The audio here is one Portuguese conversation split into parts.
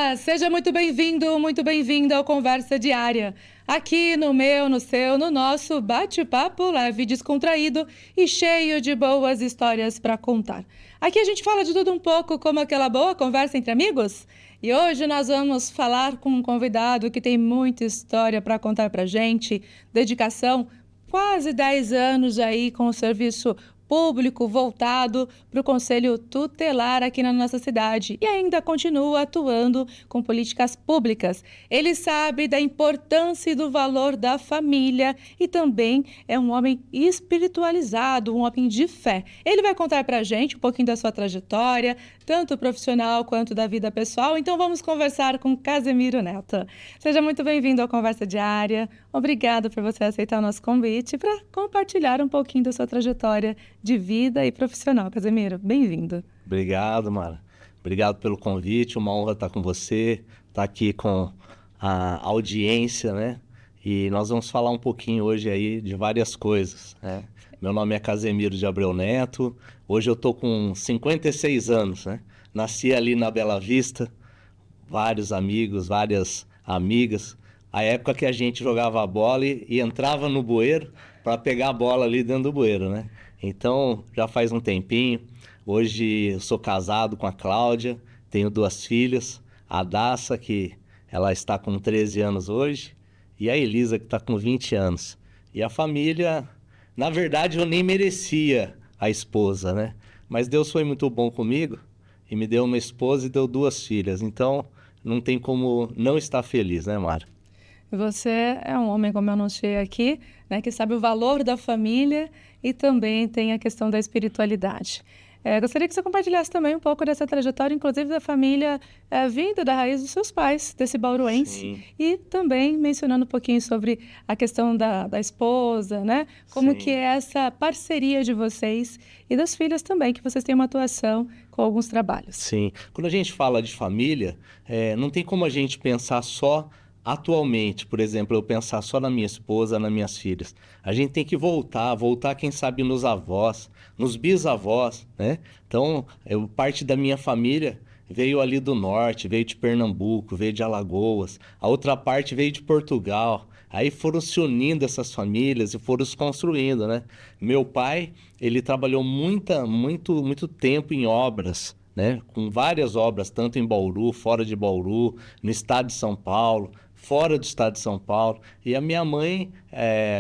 Olá, seja muito bem-vindo, muito bem-vinda ao Conversa Diária. Aqui no meu, no seu, no nosso bate-papo leve, descontraído e cheio de boas histórias para contar. Aqui a gente fala de tudo um pouco, como aquela boa conversa entre amigos. E hoje nós vamos falar com um convidado que tem muita história para contar para gente, dedicação, quase 10 anos aí com o serviço público voltado para o Conselho Tutelar aqui na nossa cidade e ainda continua atuando com políticas públicas. Ele sabe da importância e do valor da família e também é um homem espiritualizado, um homem de fé. Ele vai contar para a gente um pouquinho da sua trajetória, tanto profissional quanto da vida pessoal. Então vamos conversar com Casemiro Neto. Seja muito bem-vindo ao Conversa Diária. Obrigada por você aceitar o nosso convite para compartilhar um pouquinho da sua trajetória de vida e profissional. Casemiro, bem-vindo. Obrigado, Mara. Obrigado pelo convite, uma honra estar com você, estar aqui com a audiência, né? E nós vamos falar um pouquinho hoje aí de várias coisas, né? Meu nome é Casemiro de Abreu Neto, hoje eu estou com 56 anos, né? Nasci ali na Bela Vista, vários amigos, várias amigas. A época que a gente jogava bola e entrava no bueiro para pegar a bola ali dentro do bueiro, né? Então, já faz um tempinho. Hoje eu sou casado com a Cláudia, tenho 2 filhas, a Daça, que ela está com 13 anos hoje, e a Elisa, que está com 20 anos. E a família, na verdade, eu nem merecia a esposa, né? Mas Deus foi muito bom comigo e me deu uma esposa e deu 2 filhas. Então, não tem como não estar feliz, né, Mara? Você é um homem, como eu anunciei aqui, né, que sabe o valor da família e também tem a questão da espiritualidade. Gostaria que você compartilhasse também um pouco dessa trajetória, inclusive da família vinda da raiz dos seus pais, desse bauruense. Sim. E também mencionando um pouquinho sobre a questão da esposa, né? Como Sim. que é essa parceria de vocês e das filhas também, que vocês têm uma atuação com alguns trabalhos. Sim. Quando a gente fala de família, não tem como a gente pensar só atualmente, por exemplo, eu pensar só na minha esposa, nas minhas filhas. A gente tem que voltar, quem sabe, nos avós, nos bisavós, né? Então, parte da minha família veio ali do norte, veio de Pernambuco, veio de Alagoas. A outra parte veio de Portugal. Aí foram se unindo essas famílias e foram se construindo, né? Meu pai, ele trabalhou muito tempo em obras, né? Com várias obras, tanto em Bauru, fora de Bauru, no estado de São Paulo, fora do estado de São Paulo. E a minha mãe,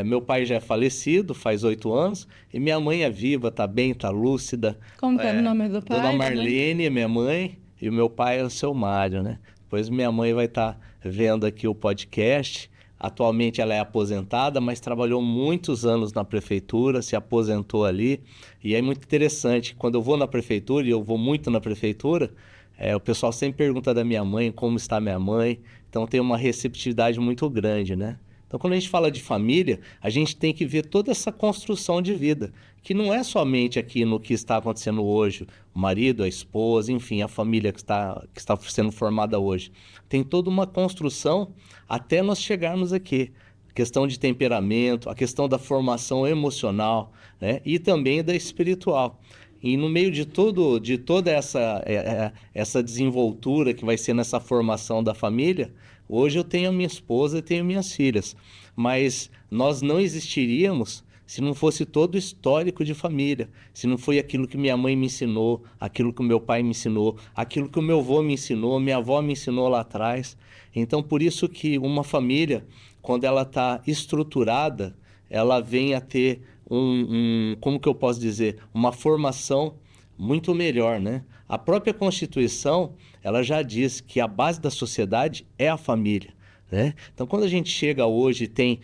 meu pai já é falecido, faz 8 anos, e minha mãe é viva, tá bem, tá lúcida. Como que é o nome do pai? Dona Marlene é minha mãe, e o meu pai é o seu Mário, né? Depois minha mãe vai estar vendo aqui o podcast. Atualmente ela é aposentada, mas trabalhou muitos anos na prefeitura, se aposentou ali. E é muito interessante, quando eu vou na prefeitura, e eu vou muito na prefeitura, o pessoal sempre pergunta da minha mãe, como está minha mãe. Então tem uma receptividade muito grande, né? Então quando a gente fala de família, a gente tem que ver toda essa construção de vida, que não é somente aqui no que está acontecendo hoje, o marido, a esposa, enfim, a família que está sendo formada hoje. Tem toda uma construção até nós chegarmos aqui. A questão de temperamento, a questão da formação emocional, né? E também da espiritual. E no meio de toda essa desenvoltura que vai ser nessa formação da família, hoje eu tenho a minha esposa e tenho minhas filhas. Mas nós não existiríamos se não fosse todo o histórico de família, se não foi aquilo que minha mãe me ensinou, aquilo que o meu pai me ensinou, aquilo que o meu avô me ensinou, minha avó me ensinou lá atrás. Então, por isso que uma família, quando ela está estruturada, ela vem a ter como que eu posso dizer, uma formação muito melhor, né? A própria Constituição, ela já diz que a base da sociedade é a família, né? Então, quando a gente chega hoje e tem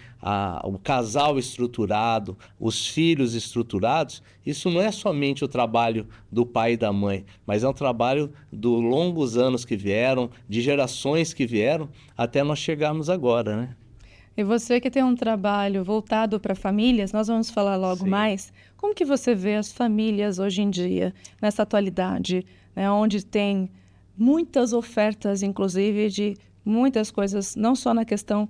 o casal estruturado, os filhos estruturados, isso não é somente o trabalho do pai e da mãe, mas é um trabalho dos longos anos que vieram, de gerações que vieram, até nós chegarmos agora, né? E você que tem um trabalho voltado para famílias, nós vamos falar logo Sim. mais. Como que você vê as famílias hoje em dia, nessa atualidade, né, onde tem muitas ofertas, inclusive, de muitas coisas, não só na questão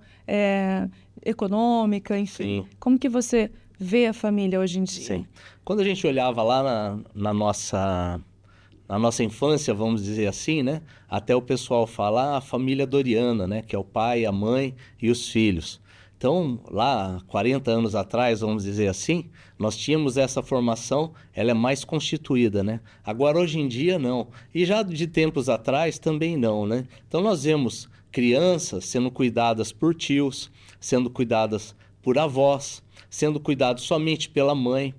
econômica, enfim. Sim. Como que você vê a família hoje em dia? Sim. Quando a gente olhava lá na na nossa infância, vamos dizer assim, né? Até o pessoal falar a família Doriana, né? Que é o pai, a mãe e os filhos. Então, lá 40 anos atrás, vamos dizer assim, nós tínhamos essa formação, ela é mais constituída, né? Agora, hoje em dia, não. E já de tempos atrás, também não, né? Então, nós vemos crianças sendo cuidadas por tios, sendo cuidadas por avós, sendo cuidados somente pela mãe,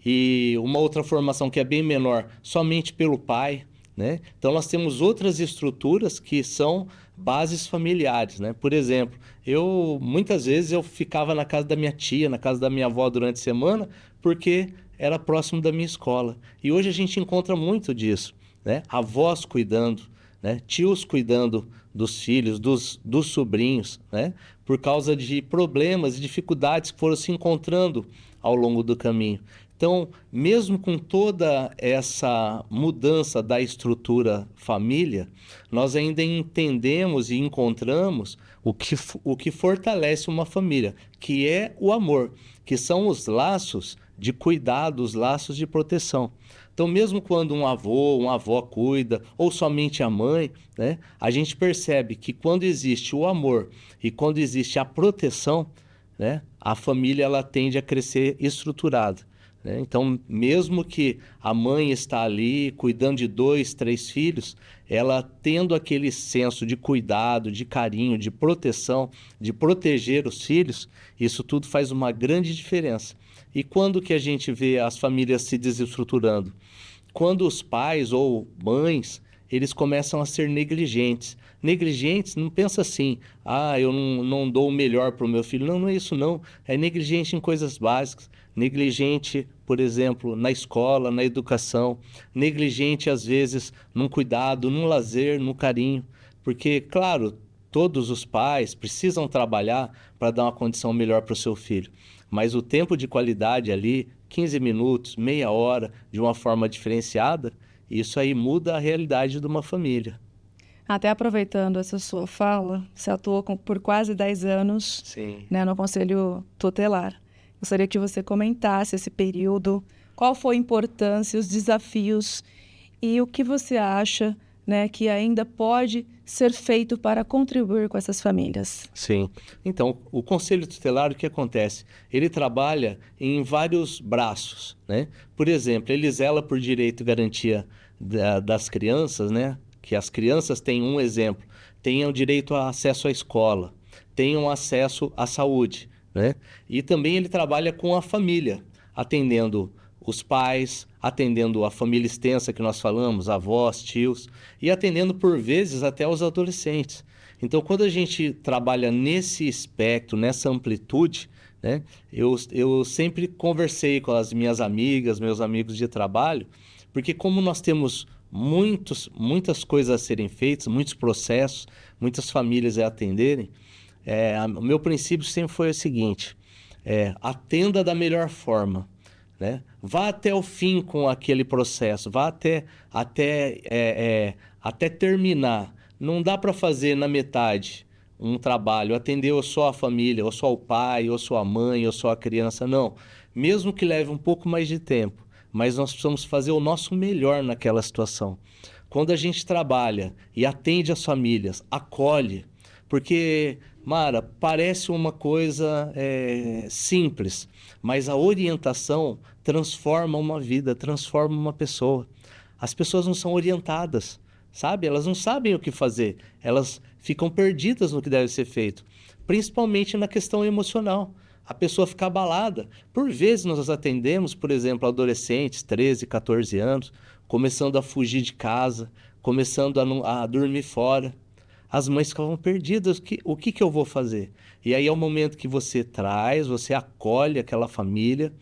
e uma outra formação que é bem menor, somente pelo pai, né? Então, nós temos outras estruturas que são bases familiares, né? Por exemplo, muitas vezes eu ficava na casa da minha tia, na casa da minha avó durante a semana, porque era próximo da minha escola. E hoje a gente encontra muito disso, né? Avós cuidando, né? Tios cuidando dos filhos, dos sobrinhos, né? Por causa de problemas e dificuldades que foram se encontrando ao longo do caminho. Então, mesmo com toda essa mudança da estrutura família, nós ainda entendemos e encontramos o que fortalece uma família, que é o amor, que são os laços de cuidado, os laços de proteção. Então, mesmo quando um avô, uma avó cuida, ou somente a mãe, né, a gente percebe que quando existe o amor e quando existe a proteção, né, a família ela tende a crescer estruturada. Então, mesmo que a mãe está ali cuidando de 2, 3 filhos, ela tendo aquele senso de cuidado, de carinho, de proteção, de proteger os filhos, isso tudo faz uma grande diferença. E quando que a gente vê as famílias se desestruturando? Quando os pais ou mães, eles começam a ser negligentes. Negligentes, não pensa assim, eu não dou o melhor para o meu filho. Não, não é isso não. É negligente em coisas básicas. Negligente, por exemplo, na escola, na educação. Negligente, às vezes, num cuidado, num lazer, no carinho. Porque, claro, todos os pais precisam trabalhar para dar uma condição melhor para o seu filho. Mas o tempo de qualidade ali, 15 minutos, meia hora, de uma forma diferenciada, isso aí muda a realidade de uma família. Até aproveitando essa sua fala, você atuou por quase 10 anos, Sim. né, no Conselho Tutelar. Gostaria que você comentasse esse período, qual foi a importância, os desafios e o que você acha, né, que ainda pode ser feito para contribuir com essas famílias. Sim. Então, o Conselho Tutelar, o que acontece? Ele trabalha em vários braços, né? Por exemplo, ele zela por direito e garantia das crianças, né? Que as crianças tenham um exemplo, tenham direito a acesso à escola, tenham acesso à saúde, né? E também ele trabalha com a família, atendendo os pais, atendendo a família extensa que nós falamos, avós, tios, e atendendo por vezes até os adolescentes. Então, quando a gente trabalha nesse espectro, nessa amplitude, né, eu sempre conversei com as minhas amigas, meus amigos de trabalho, porque como nós temos muitas coisas a serem feitas, muitos processos, muitas famílias a atenderem, o meu princípio sempre foi o seguinte, atenda da melhor forma, né? Vá até o fim com aquele processo, vá até terminar. Não dá para fazer na metade um trabalho, atender ou só a família, ou só o pai, ou só a mãe, ou só a criança, não. Mesmo que leve um pouco mais de tempo, mas nós precisamos fazer o nosso melhor naquela situação. Quando a gente trabalha e atende as famílias, acolhe, porque, Mara, parece uma coisa simples, mas a orientação transforma uma vida, transforma uma pessoa. As pessoas não são orientadas, sabe? Elas não sabem o que fazer, elas ficam perdidas no que deve ser feito, principalmente na questão emocional. A pessoa fica abalada. Por vezes nós atendemos, por exemplo, adolescentes, 13, 14 anos, começando a fugir de casa, começando a dormir fora. As mães ficavam perdidas, o que eu vou fazer? E aí é o momento que você traz, você acolhe aquela família,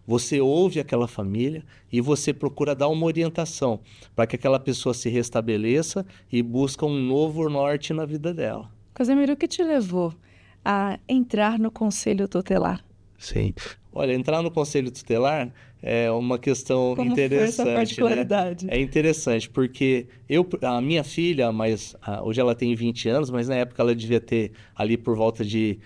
você ouve aquela família e você procura dar uma orientação para que aquela pessoa se restabeleça e busque um novo norte na vida dela. Casemiro, o que te levou a entrar no Conselho Tutelar? Sim. Olha, entrar no Conselho Tutelar é uma questão Como interessante, foi essa particularidade? É interessante, porque a minha filha, hoje ela tem 20 anos, mas na época ela devia ter ali por volta de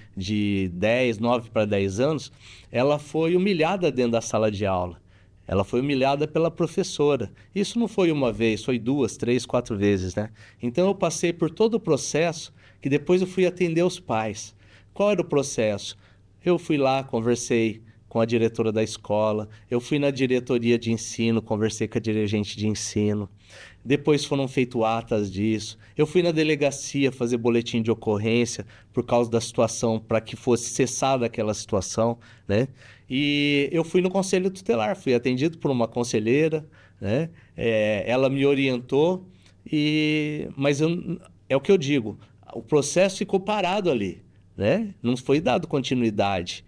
9 para 10 anos, ela foi humilhada dentro da sala de aula. Ela foi humilhada pela professora. Isso não foi uma vez, foi 2, 3, 4 vezes, né? Então eu passei por todo o processo que depois eu fui atender os pais. Qual era o processo? Eu fui lá, conversei com a diretora da escola, eu fui na diretoria de ensino, conversei com a dirigente de ensino. Depois foram feitas atas disso. Eu fui na delegacia fazer boletim de ocorrência por causa da situação, para que fosse cessada aquela situação, né? E eu fui no conselho tutelar, fui atendido por uma conselheira, né? Ela me orientou, mas é o que eu digo, o processo ficou parado ali, né? Não foi dado continuidade.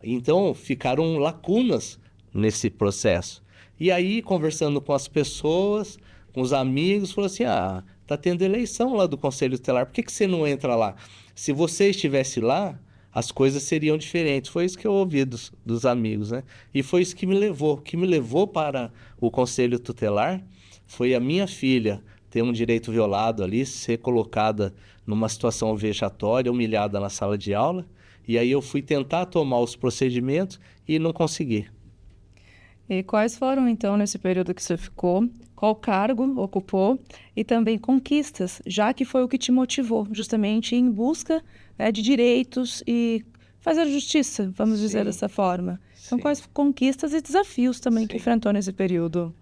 Então, ficaram lacunas nesse processo. E aí, conversando com as pessoas, com os amigos, falou assim, tá tendo eleição lá do Conselho Tutelar, por que você não entra lá? Se você estivesse lá, as coisas seriam diferentes. Foi isso que eu ouvi dos amigos, né? E foi isso que me levou. O que me levou para o Conselho Tutelar foi a minha filha ter um direito violado ali, ser colocada numa situação vexatória, humilhada na sala de aula. E aí eu fui tentar tomar os procedimentos e não consegui. E quais foram, então, nesse período que você ficou, qual cargo ocupou e também conquistas, já que foi o que te motivou justamente em busca, né, de direitos e fazer justiça, vamos dizer dessa forma. Então, quais conquistas e desafios também que enfrentou nesse período?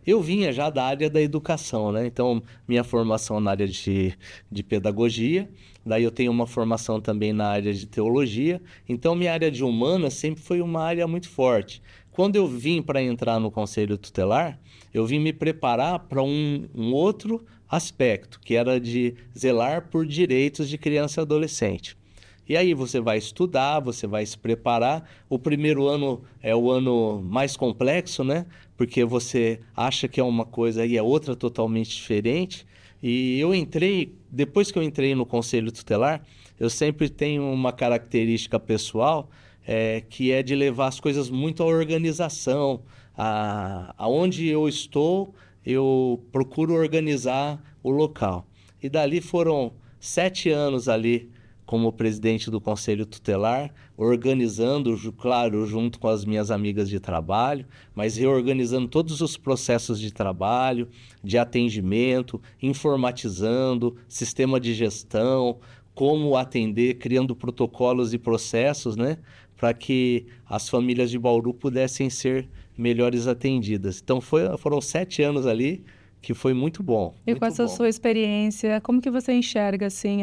Eu vinha já da área da educação, né? Então, minha formação na área de pedagogia, daí eu tenho uma formação também na área de teologia, então minha área de humanas sempre foi uma área muito forte. Quando eu vim para entrar no Conselho Tutelar, eu vim me preparar para um outro aspecto, que era de zelar por direitos de criança e adolescente. E aí você vai estudar, você vai se preparar. O primeiro ano é o ano mais complexo, né? Porque você acha que é uma coisa e é outra totalmente diferente. E eu entrei, depois que eu entrei no Conselho Tutelar, eu sempre tenho uma característica pessoal, que é de levar as coisas muito à organização. Aonde eu estou, eu procuro organizar o local. E dali foram 7 anos ali como presidente do Conselho Tutelar, organizando, claro, junto com as minhas amigas de trabalho, mas reorganizando todos os processos de trabalho, de atendimento, informatizando, sistema de gestão, como atender, criando protocolos e processos, né, para que as famílias de Bauru pudessem ser melhores atendidas. Então foram 7 anos ali, que foi muito bom. E com essa sua experiência, como que você enxerga assim,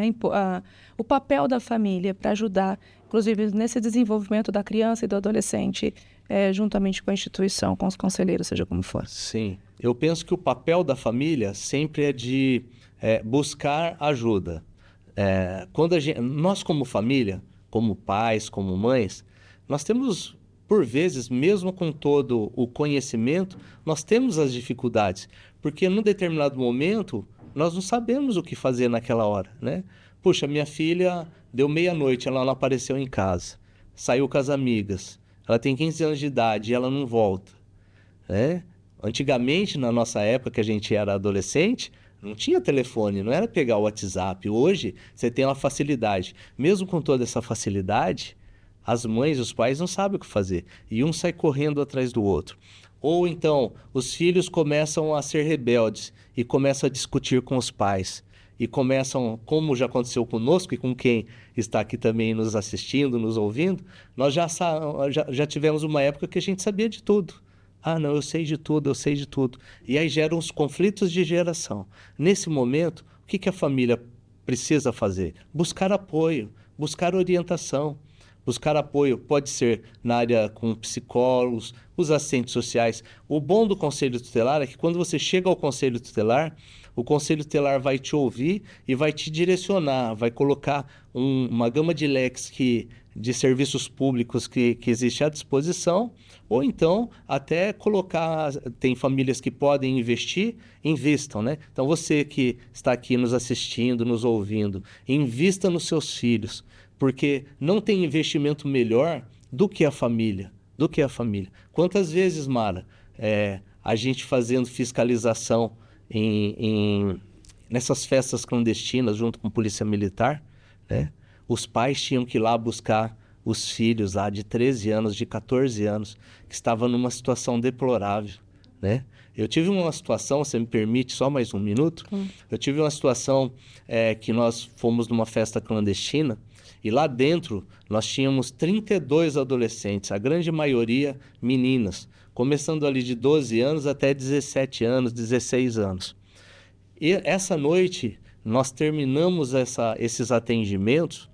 o papel da família para ajudar, inclusive nesse desenvolvimento da criança e do adolescente, juntamente com a instituição, com os conselheiros, seja como for? Sim, eu penso que o papel da família sempre é de buscar ajuda. Quando nós como família, como pais, como mães, nós temos, por vezes, mesmo com todo o conhecimento, nós temos as dificuldades, porque num determinado momento nós não sabemos o que fazer naquela hora, né? Puxa, minha filha deu meia-noite, ela não apareceu em casa, saiu com as amigas, ela tem 15 anos de idade e ela não volta, né? Antigamente, na nossa época que a gente era adolescente, não tinha telefone, não era pegar o WhatsApp. Hoje, você tem uma facilidade. Mesmo com toda essa facilidade, as mães e os pais não sabem o que fazer. E um sai correndo atrás do outro. Ou então, os filhos começam a ser rebeldes e começam a discutir com os pais. E começam, como já aconteceu conosco e com quem está aqui também nos assistindo, nos ouvindo, nós já tivemos uma época que a gente sabia de tudo. Não, eu sei de tudo, eu sei de tudo. E aí geram os conflitos de geração. Nesse momento, o que a família precisa fazer? Buscar apoio, buscar orientação. Buscar apoio pode ser na área com psicólogos, os assistentes sociais. O bom do Conselho Tutelar é que quando você chega ao Conselho Tutelar, o Conselho Tutelar vai te ouvir e vai te direcionar, vai colocar uma gama de leques de serviços públicos que existe à disposição, ou então até colocar, tem famílias que podem investir, investam, né? Então você que está aqui nos assistindo, nos ouvindo, invista nos seus filhos, porque não tem investimento melhor do que a família, Quantas vezes, Mara, a gente fazendo fiscalização nessas festas clandestinas junto com a Polícia Militar, né? Os pais tinham que ir lá buscar os filhos lá de 13 anos, de 14 anos, que estavam numa situação deplorável, né? Eu tive uma situação, você me permite só mais um minuto? Eu tive uma situação que nós fomos numa festa clandestina e lá dentro nós tínhamos 32 adolescentes, a grande maioria meninas, começando ali de 12 anos até 17 anos, 16 anos. E essa noite nós terminamos esses atendimentos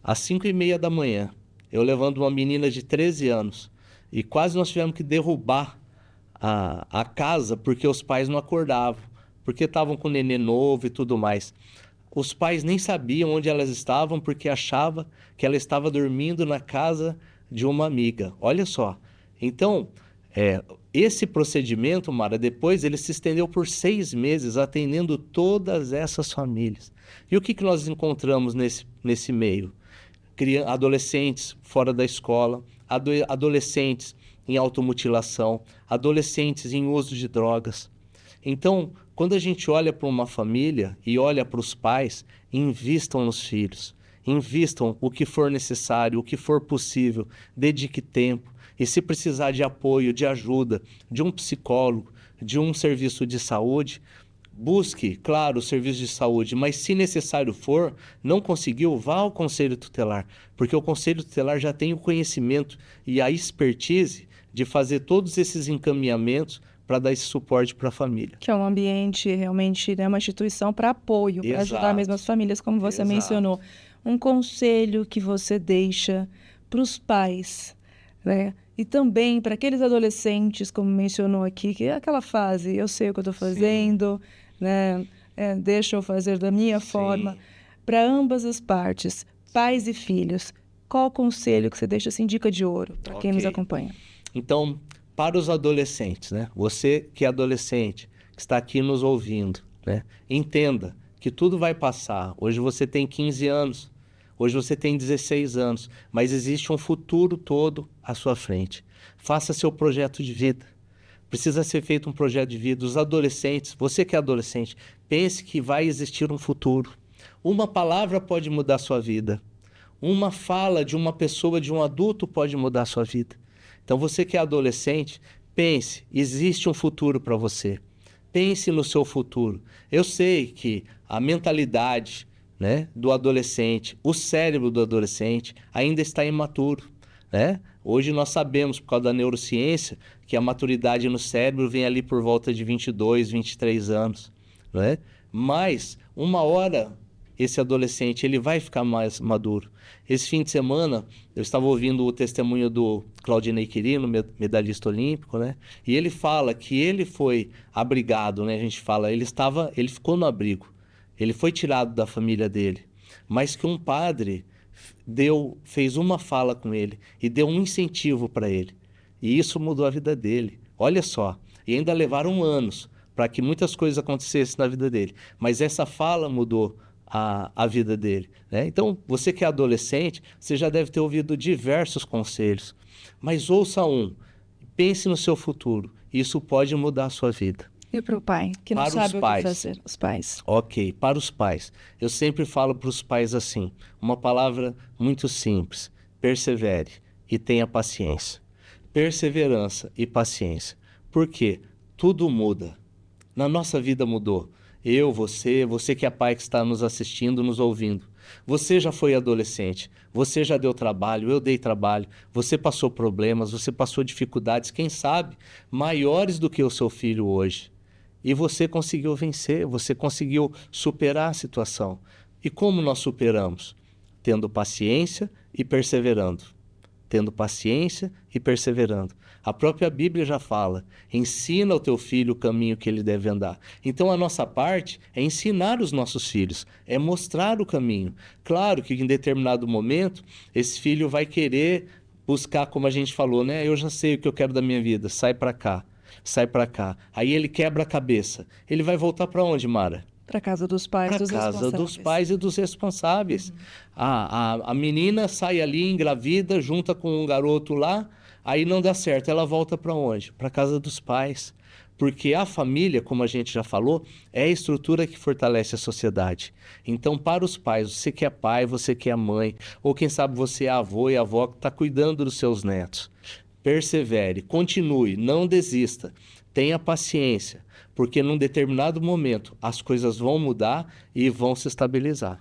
às 5h30 da manhã. Eu levando uma menina de 13 anos e quase nós tivemos que derrubar a casa porque os pais não acordavam, porque estavam com o nenê novo e tudo mais. Os pais nem sabiam onde elas estavam porque achavam que ela estava dormindo na casa de uma amiga. Olha só. Então, esse procedimento, Mara, depois ele se estendeu por 6 meses atendendo todas essas famílias. E o que nós encontramos nesse meio? Adolescentes fora da escola, adolescentes em automutilação, adolescentes em uso de drogas. Então, quando a gente olha para uma família e olha para os pais, invistam nos filhos, invistam o que for necessário, o que for possível, dedique tempo. E se precisar de apoio, de ajuda, de um psicólogo, de um serviço de saúde, busque, claro, o serviço de saúde, mas se necessário for, não conseguiu, vá ao Conselho Tutelar, porque o Conselho Tutelar já tem o conhecimento e a expertise de fazer todos esses encaminhamentos para dar esse suporte para a família. Que é um ambiente realmente, né, uma instituição para apoio, para ajudar mesmo as famílias, como você mencionou. Um conselho que você deixa para os pais, né? E também para aqueles adolescentes, como mencionou aqui, que é aquela fase, eu sei o que eu estou fazendo, né? Deixa eu fazer da minha forma. Para ambas as partes, pais e filhos, qual conselho que você deixa assim, dica de ouro para quem nos acompanha? Então, para os adolescentes, né? Você que é adolescente, que está aqui nos ouvindo, né? Entenda que tudo vai passar. Hoje você tem 15 anos, hoje você tem 16 anos, mas existe um futuro todo à sua frente. Faça seu projeto de vida. Precisa ser feito um projeto de vida. Os adolescentes, você que é adolescente, pense que vai existir um futuro. Uma palavra pode mudar a sua vida. Uma fala de uma pessoa, de um adulto, pode mudar a sua vida. Então, você que é adolescente, pense, existe um futuro para você. Pense no seu futuro. Eu sei que a mentalidade, né, do adolescente, o cérebro do adolescente ainda está imaturo, né? Hoje nós sabemos, por causa da neurociência, que a maturidade no cérebro vem ali por volta de 22, 23 anos, né? Mas, uma hora, esse adolescente ele vai ficar mais maduro. Esse fim de semana, eu estava ouvindo o testemunho do Claudinei Quirino, medalhista olímpico, né? E ele fala que ele foi abrigado, né? A gente fala, ele ficou no abrigo. Ele foi tirado da família dele, mas que um padre fez uma fala com ele e deu um incentivo para ele. E isso mudou a vida dele. Olha só, e ainda levaram anos para que muitas coisas acontecessem na vida dele. Mas essa fala mudou a vida dele, né? Então, você que é adolescente, você já deve ter ouvido diversos conselhos. Mas ouça pense no seu futuro. Isso pode mudar a sua vida. E para o pai, que não sabe o que fazer, os pais? Ok, para os pais. Eu sempre falo para os pais assim, uma palavra muito simples: persevere e tenha paciência. Perseverança e paciência. Por quê? Tudo muda. Na nossa vida mudou. Eu, você que é pai que está nos assistindo, nos ouvindo. Você já foi adolescente, você já deu trabalho, eu dei trabalho, você passou problemas, você passou dificuldades, quem sabe, maiores do que o seu filho hoje. E você conseguiu vencer, você conseguiu superar a situação. E como nós superamos? Tendo paciência e perseverando. Tendo paciência e perseverando. A própria Bíblia já fala, ensina ao teu filho o caminho que ele deve andar. Então a nossa parte é ensinar os nossos filhos, é mostrar o caminho. Claro que em determinado momento, esse filho vai querer buscar, como a gente falou, né? Eu já sei o que eu quero da minha vida, sai para cá. Sai para cá. Aí ele quebra a cabeça. Ele vai voltar para onde, Mara? Para casa dos pais, dos responsáveis. Para casa dos pais e dos responsáveis. A menina sai ali, engravida, junta com um garoto lá. Aí não dá certo, ela volta para onde? Para casa dos pais. Porque a família, como a gente já falou, é a estrutura que fortalece a sociedade. Então, para os pais, você que é pai, você que é mãe, ou quem sabe você é avô e avó que está cuidando dos seus netos. Persevere, continue, não desista, tenha paciência, porque num determinado momento as coisas vão mudar e vão se estabilizar.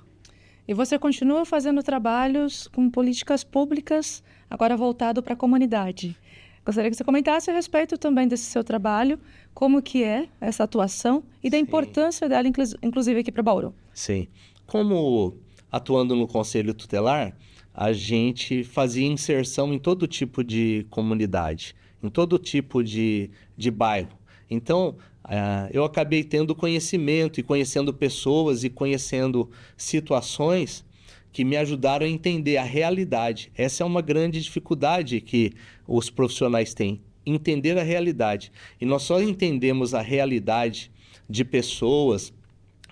E você continua fazendo trabalhos com políticas públicas, agora voltado para a comunidade. Gostaria que você comentasse a respeito também desse seu trabalho, como que é essa atuação e da importância dela, inclusive aqui para Bauru. Sim. Como atuando no Conselho Tutelar, a gente fazia inserção em todo tipo de comunidade, em todo tipo de bairro. Então, eu acabei tendo conhecimento e conhecendo pessoas e conhecendo situações que me ajudaram a entender a realidade. Essa é uma grande dificuldade que os profissionais têm, entender a realidade. E nós só entendemos a realidade de pessoas,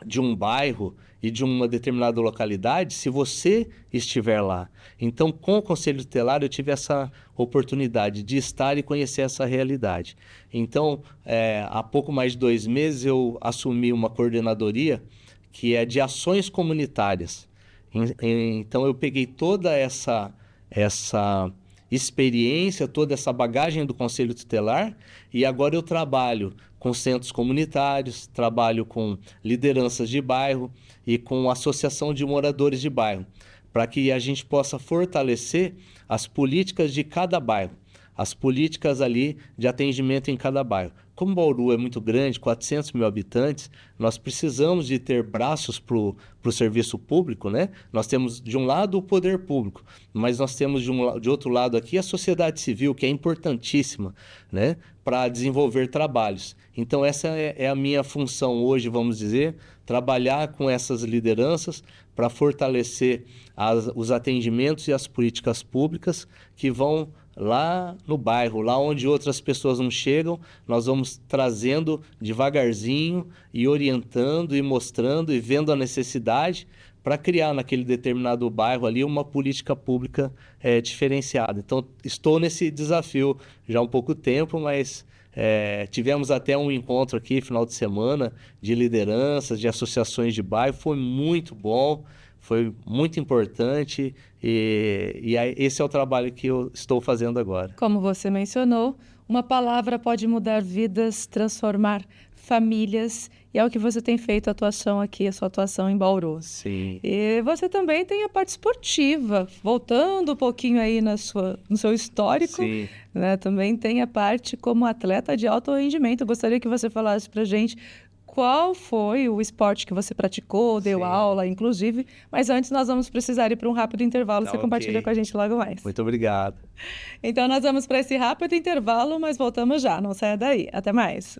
de um bairro e de uma determinada localidade se você estiver lá. Então, com o Conselho Tutelar, eu tive essa oportunidade de estar e conhecer essa realidade. Então, há pouco mais de 2 meses, eu assumi uma coordenadoria que é de ações comunitárias. Então, eu peguei toda essa experiência, toda essa bagagem do Conselho Tutelar e agora eu trabalho com centros comunitários, trabalho com lideranças de bairro e com associação de moradores de bairro, para que a gente possa fortalecer as políticas de cada bairro, as políticas ali de atendimento em cada bairro. Como Bauru é muito grande, 400 mil habitantes, nós precisamos de ter braços para o serviço público, né? Nós temos, de um lado, o poder público, mas nós temos, de outro lado aqui, a sociedade civil, que é importantíssima, né? Para desenvolver trabalhos. Então, essa é a minha função hoje, vamos dizer, trabalhar com essas lideranças para fortalecer os atendimentos e as políticas públicas que vão lá no bairro, lá onde outras pessoas não chegam, nós vamos trazendo devagarzinho e orientando e mostrando e vendo a necessidade para criar naquele determinado bairro ali uma política pública diferenciada. Então, estou nesse desafio já há um pouco tempo, mas tivemos até um encontro aqui, final de semana, de lideranças, de associações de bairro, foi muito bom. Foi muito importante e esse é o trabalho que eu estou fazendo agora. Como você mencionou, uma palavra pode mudar vidas, transformar famílias, e é o que você tem feito a atuação aqui, a sua atuação em Bauru. Sim. E você também tem a parte esportiva, voltando um pouquinho aí no seu histórico, Sim. Né? Também tem a parte como atleta de alto rendimento. Eu gostaria que você falasse pra gente qual foi o esporte que você praticou, deu Sim. aula, inclusive. Mas antes nós vamos precisar ir para um rápido intervalo. Você compartilha ok. com a gente logo mais. Muito obrigado. Então nós vamos para esse rápido intervalo, mas voltamos já. Não saia daí. Até mais.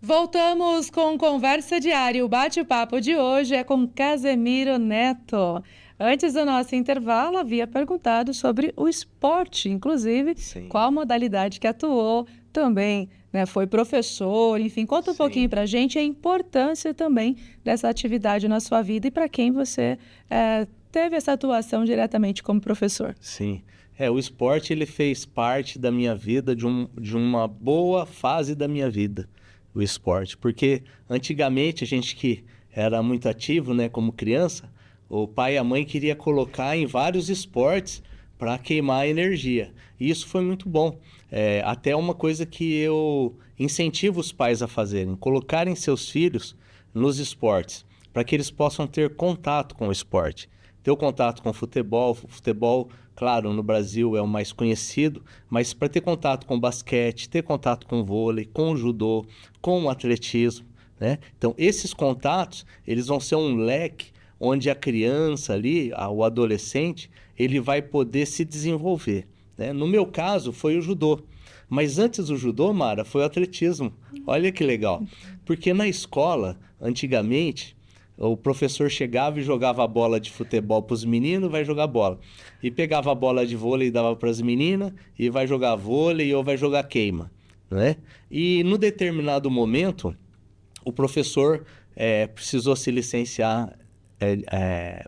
Voltamos com Conversa Diária. O bate-papo de hoje é com Casemiro Neto. Antes do nosso intervalo, havia perguntado sobre o esporte, inclusive, Sim. qual modalidade que atuou também, né? Foi professor, enfim, conta um Sim. pouquinho pra gente a importância também dessa atividade na sua vida e para quem você teve essa atuação diretamente como professor. Sim. O esporte ele fez parte da minha vida, de uma boa fase da minha vida, o esporte. Porque antigamente a gente que era muito ativo, né, como criança, o pai e a mãe queria colocar em vários esportes para queimar energia. E isso foi muito bom. Até uma coisa que eu incentivo os pais a fazerem, colocarem seus filhos nos esportes, para que eles possam ter contato com o esporte. Ter o contato com o futebol. Futebol, claro, no Brasil é o mais conhecido, mas para ter contato com o basquete, ter contato com o vôlei, com o judô, com o atletismo, né? Então, esses contatos, eles vão ser um leque onde a criança ali, o adolescente, ele vai poder se desenvolver, né? No meu caso, foi o judô. Mas antes do judô, Mara, foi o atletismo. Olha que legal. Porque na escola, antigamente, o professor chegava e jogava a bola de futebol para os meninos, vai jogar bola. E pegava a bola de vôlei e dava para as meninas, e vai jogar vôlei ou vai jogar queima. né? E no determinado momento, o professor precisou se licenciar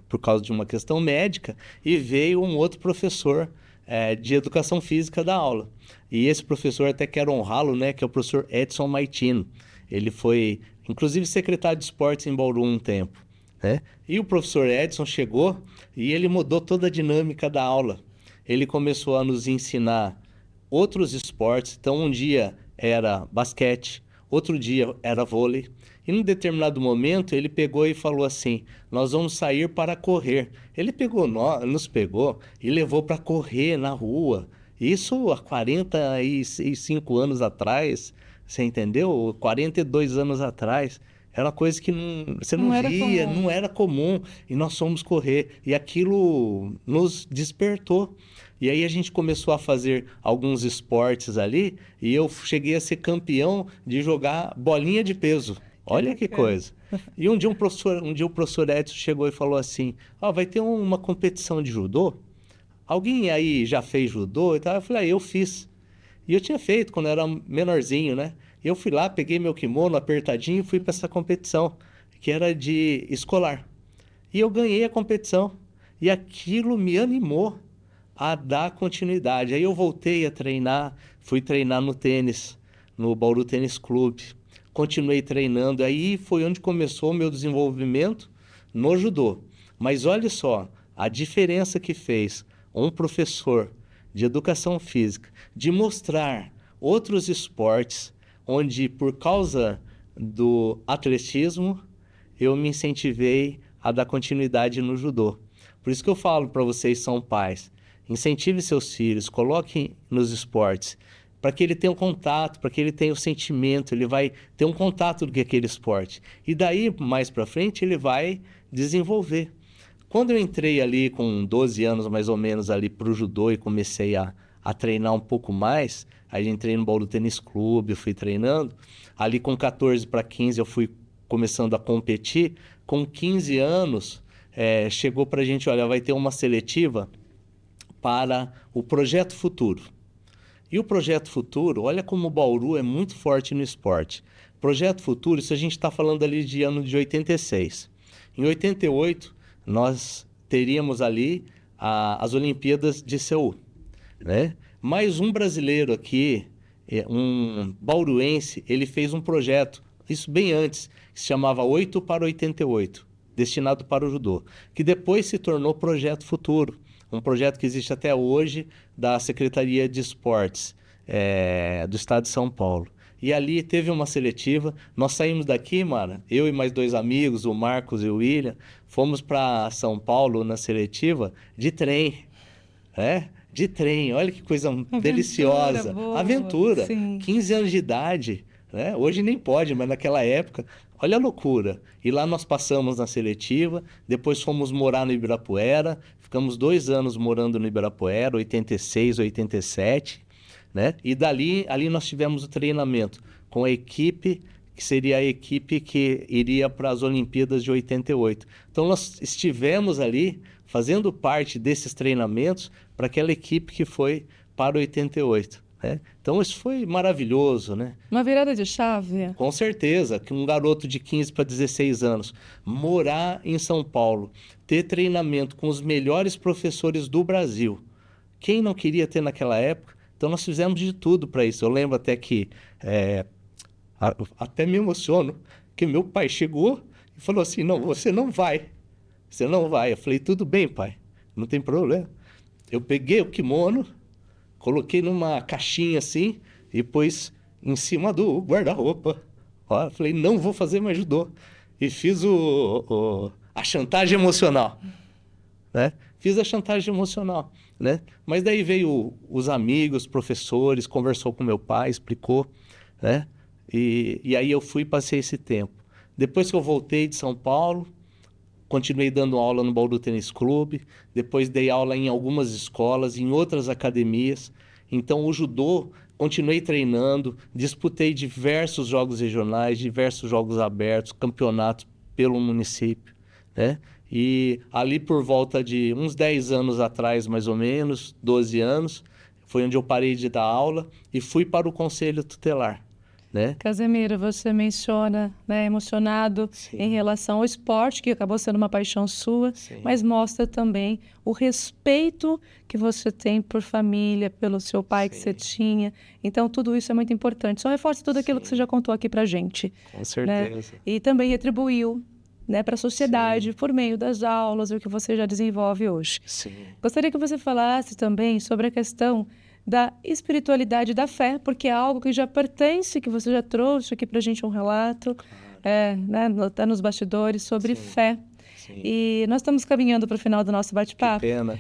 por causa de uma questão médica e veio um outro professor de educação física da aula. E esse professor, até quero honrá-lo, né, que é o professor Edson Maitino. Ele foi, inclusive, secretário de esportes em Bauru um tempo, né? E o professor Edson chegou e ele mudou toda a dinâmica da aula. Ele começou a nos ensinar outros esportes. Então, um dia era basquete, outro dia era vôlei. E num determinado momento, ele pegou e falou assim, nós vamos sair para correr. Ele nos pegou e levou para correr na rua. Isso há 45 anos atrás, você entendeu? 42 anos atrás. Era uma coisa que você não via, não era comum. E nós fomos correr. E aquilo nos despertou. E aí a gente começou a fazer alguns esportes ali. E eu cheguei a ser campeão de jogar bolinha de peso. Olha que coisa. E um dia o professor Edson chegou e falou assim, vai ter uma competição de judô? Alguém aí já fez judô e tal? Eu falei, eu fiz. E eu tinha feito quando eu era menorzinho, né? Eu fui lá, peguei meu kimono apertadinho e fui para essa competição, que era de escolar. E eu ganhei a competição. E aquilo me animou a dar continuidade. Aí eu voltei a treinar, fui treinar no tênis, no Bauru Tênis Clube. Continuei treinando. Aí foi onde começou o meu desenvolvimento no judô. Mas olha só, a diferença que fez um professor de educação física de mostrar outros esportes onde, por causa do atletismo, eu me incentivei a dar continuidade no judô. Por isso que eu falo para vocês, são pais, incentive seus filhos, coloquem nos esportes, para que ele tenha um contato, para que ele tenha o sentimento, ele vai ter um contato do que é aquele esporte. E daí, mais para frente, ele vai desenvolver. Quando eu entrei ali com 12 anos, mais ou menos, ali para o judô e comecei a treinar um pouco mais, aí entrei no Bauru Tênis Clube, fui treinando. Ali com 14 para 15 eu fui começando a competir. Com 15 anos, chegou para a gente, olha, vai ter uma seletiva para o Projeto Futuro. E o Projeto Futuro, olha como o Bauru é muito forte no esporte. Projeto Futuro, isso a gente está falando ali de ano de 86. Em 88, nós teríamos ali as Olimpíadas de Seul, né? Mais um brasileiro aqui, um bauruense, ele fez um projeto, isso bem antes, que se chamava 8 para 88, destinado para o judô, que depois se tornou Projeto Futuro, um projeto que existe até hoje da Secretaria de Esportes do Estado de São Paulo. E ali teve uma seletiva, nós saímos daqui, Mara, eu e mais 2 amigos, o Marcos e o William, fomos para São Paulo na seletiva de trem, de trem, olha que coisa deliciosa. Boa, aventura, sim. 15 anos de idade, né? Hoje nem pode, mas naquela época, olha a loucura. E lá nós passamos na seletiva, depois fomos morar no Ibirapuera, ficamos 2 anos morando no Ibirapuera, 86, 87, né? E ali nós tivemos o treinamento com a equipe, que seria a equipe que iria para as Olimpíadas de 88. Então nós estivemos ali fazendo parte desses treinamentos para aquela equipe que foi para 88. Né? Então isso foi maravilhoso, né? Uma virada de chave. Com certeza, que um garoto de 15 para 16 anos morar em São Paulo, ter treinamento com os melhores professores do Brasil. Quem não queria ter naquela época? Então nós fizemos de tudo para isso. Eu lembro até que, até me emociono, que meu pai chegou e falou assim, não, você não vai. Você não vai. Eu falei, tudo bem, pai, não tem problema. Eu peguei o kimono, coloquei numa caixinha assim e pus em cima do guarda-roupa. Eu falei, não vou fazer mais judô. E fiz a chantagem emocional, né? Fiz a chantagem emocional, né? Mas daí veio os amigos, professores, conversou com meu pai, explicou, né? E aí eu fui e passei esse tempo. Depois que eu voltei de São Paulo, continuei dando aula no Bauru Tênis Clube, depois dei aula em algumas escolas, em outras academias. Então o judô, continuei treinando, disputei diversos jogos regionais, diversos jogos abertos, campeonatos pelo município, né? E ali por volta de uns 10 anos atrás, mais ou menos, 12 anos, foi onde eu parei de dar aula e fui para o conselho tutelar, né? Casemiro, você menciona, né, emocionado Sim. em relação ao esporte, que acabou sendo uma paixão sua, Sim. mas mostra também o respeito que você tem por família, pelo seu pai que Sim. você tinha. Então, tudo isso é muito importante. Só reforça tudo aquilo Sim. que você já contou aqui pra gente. Com certeza. Né? E também retribuiu, né, para a sociedade Sim. por meio das aulas, o que você já desenvolve hoje. Sim. Gostaria que você falasse também sobre a questão da espiritualidade da fé, porque é algo que já pertence, que você já trouxe aqui para a gente um relato, né, tá nos bastidores sobre Sim. fé. Sim. E nós estamos caminhando para o final do nosso Que bate-papo. pena.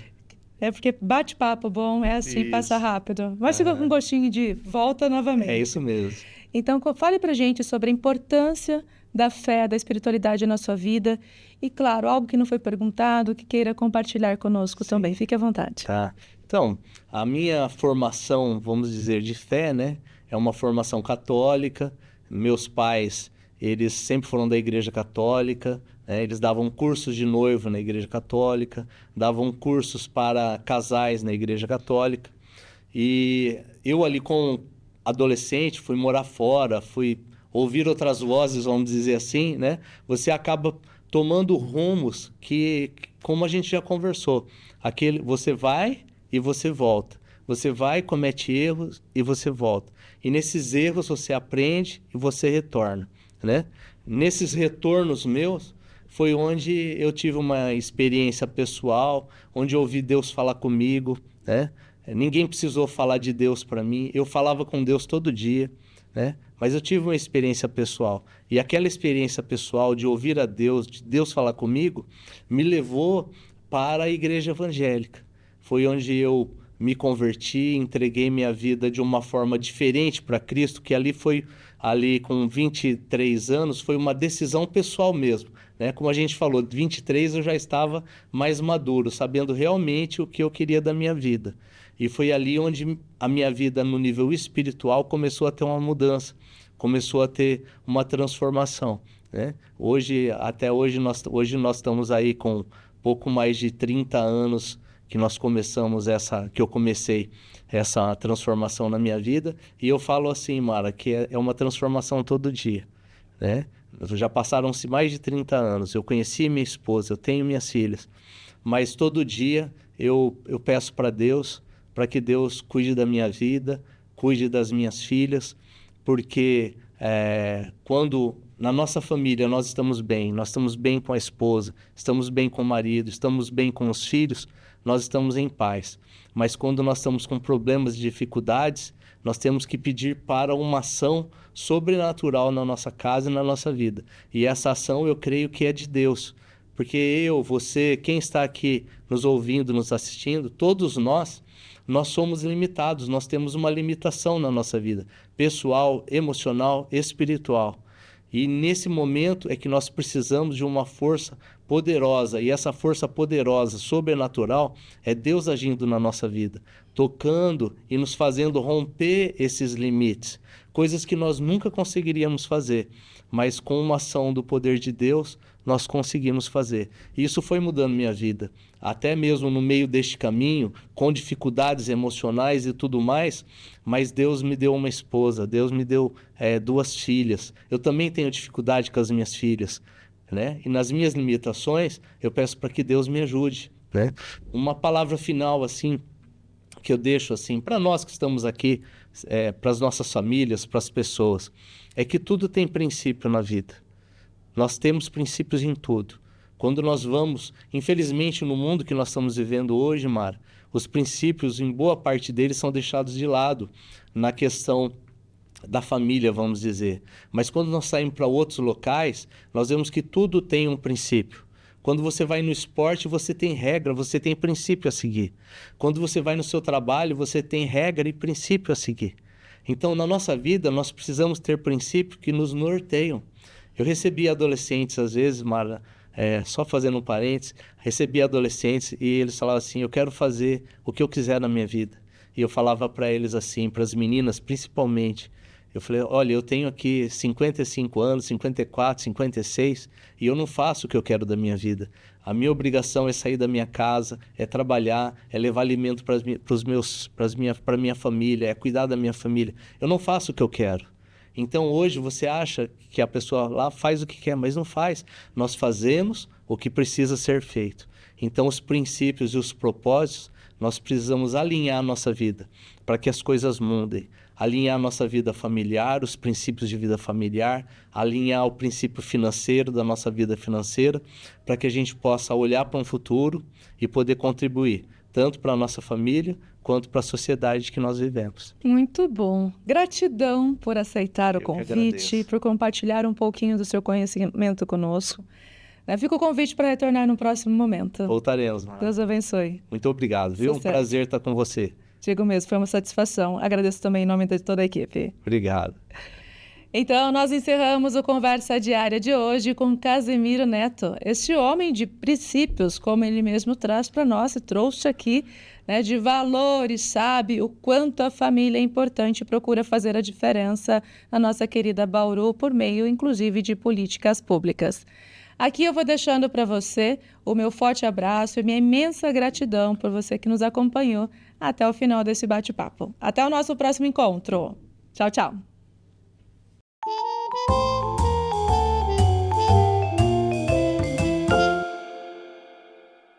É porque bate-papo bom é assim, Isso. passa rápido. Mas fica com um gostinho de volta novamente. É isso mesmo. Então, fale para a gente sobre a importância da fé, da espiritualidade na sua vida. E, claro, algo que não foi perguntado, que queira compartilhar conosco também. Fique à vontade. Tá. Então, a minha formação, vamos dizer, de fé, né? É uma formação católica. Meus pais, eles sempre foram da Igreja Católica, né? Eles davam cursos de noivo na Igreja Católica, davam cursos para casais na Igreja Católica. E eu ali com adolescente fui morar fora, fui ouvir outras vozes, vamos dizer assim, né? Você acaba tomando rumos que, como a gente já conversou, você vai e você volta. Você vai, comete erros e você volta. E nesses erros você aprende e você retorna, né? Nesses retornos meus foi onde eu tive uma experiência pessoal, onde eu ouvi Deus falar comigo, né? Ninguém precisou falar de Deus para mim. Eu falava com Deus todo dia, né? Mas eu tive uma experiência pessoal. E aquela experiência pessoal de ouvir a Deus, de Deus falar comigo, me levou para a igreja evangélica. Foi onde eu me converti, entreguei minha vida de uma forma diferente para Cristo, que ali com 23 anos, foi uma decisão pessoal mesmo, né? Como a gente falou, 23 eu já estava mais maduro, sabendo realmente o que eu queria da minha vida. E foi ali onde a minha vida no nível espiritual começou a ter uma mudança, começou a ter uma transformação, né? Até hoje nós estamos aí com pouco mais de 30 anos que eu comecei essa transformação na minha vida. E eu falo assim, Mara, que é uma transformação todo dia, né? Já passaram-se mais de 30 anos, eu conheci minha esposa, eu tenho minhas filhas, mas todo dia eu peço para Deus, para que Deus cuide da minha vida, cuide das minhas filhas, porque quando na nossa família nós estamos bem com a esposa, estamos bem com o marido, estamos bem com os filhos, nós estamos em paz. Mas quando nós estamos com problemas e dificuldades, nós temos que pedir para uma ação sobrenatural na nossa casa e na nossa vida. E essa ação eu creio que é de Deus. Porque você, quem está aqui nos ouvindo, nos assistindo, todos nós somos limitados, nós temos uma limitação na nossa vida, pessoal, emocional, espiritual. E nesse momento é que nós precisamos de uma força poderosa, e essa força poderosa, sobrenatural, é Deus agindo na nossa vida, tocando e nos fazendo romper esses limites, coisas que nós nunca conseguiríamos fazer, mas com uma ação do poder de Deus, nós conseguimos fazer. E isso foi mudando minha vida. Até mesmo no meio deste caminho, com dificuldades emocionais e tudo mais, mas Deus me deu uma esposa, Deus me deu 2 filhas. Eu também tenho dificuldade com as minhas filhas, né? E nas minhas limitações, eu peço para que Deus me ajude, né? Uma palavra final, assim, que eu deixo, assim, para nós que estamos aqui, para as nossas famílias, para as pessoas, é que tudo tem princípio na vida. Nós temos princípios em tudo. Quando nós vamos, infelizmente, no mundo que nós estamos vivendo hoje, Mara, os princípios, em boa parte deles, são deixados de lado na questão da família, vamos dizer. Mas quando nós saímos para outros locais, nós vemos que tudo tem um princípio. Quando você vai no esporte, você tem regra, você tem princípio a seguir. Quando você vai no seu trabalho, você tem regra e princípio a seguir. Então, na nossa vida, nós precisamos ter princípios que nos norteiam. Eu recebi adolescentes, às vezes, Mara, só fazendo um parênteses, recebi adolescentes e eles falavam assim, eu quero fazer o que eu quiser na minha vida. E eu falava para eles assim, para as meninas principalmente, Eu falei, olha, eu tenho aqui 55 anos, 54, 56, e eu não faço o que eu quero da minha vida. A minha obrigação é sair da minha casa, é trabalhar, é levar alimento para minha família, é cuidar da minha família. Eu não faço o que eu quero. Então hoje você acha que a pessoa lá faz o que quer, mas não faz. Nós fazemos o que precisa ser feito. Então os princípios e os propósitos, nós precisamos alinhar a nossa vida para que as coisas mudem. Alinhar a nossa vida familiar, os princípios de vida familiar, alinhar o princípio financeiro da nossa vida financeira, para que a gente possa olhar para um futuro e poder contribuir, tanto para a nossa família, quanto para a sociedade que nós vivemos. Muito bom. Gratidão por aceitar o Eu que convite, agradeço. por compartilhar um pouquinho do seu conhecimento conosco. Fica o convite para retornar no próximo momento. Voltaremos, Mara. Deus abençoe. Muito obrigado, viu? Sucesso. Um prazer estar com você. Digo mesmo, foi uma satisfação. Agradeço também em nome de toda a equipe. Obrigado. Então, nós encerramos o Conversa Diária de hoje com Casemiro Neto, este homem de princípios, como ele mesmo traz para nós e trouxe aqui, né, de valores, sabe o quanto a família é importante e procura fazer a diferença na nossa querida Bauru por meio, inclusive, de políticas públicas. Aqui eu vou deixando para você o meu forte abraço e minha imensa gratidão por você que nos acompanhou até o final desse bate-papo. Até o nosso próximo encontro. Tchau, tchau.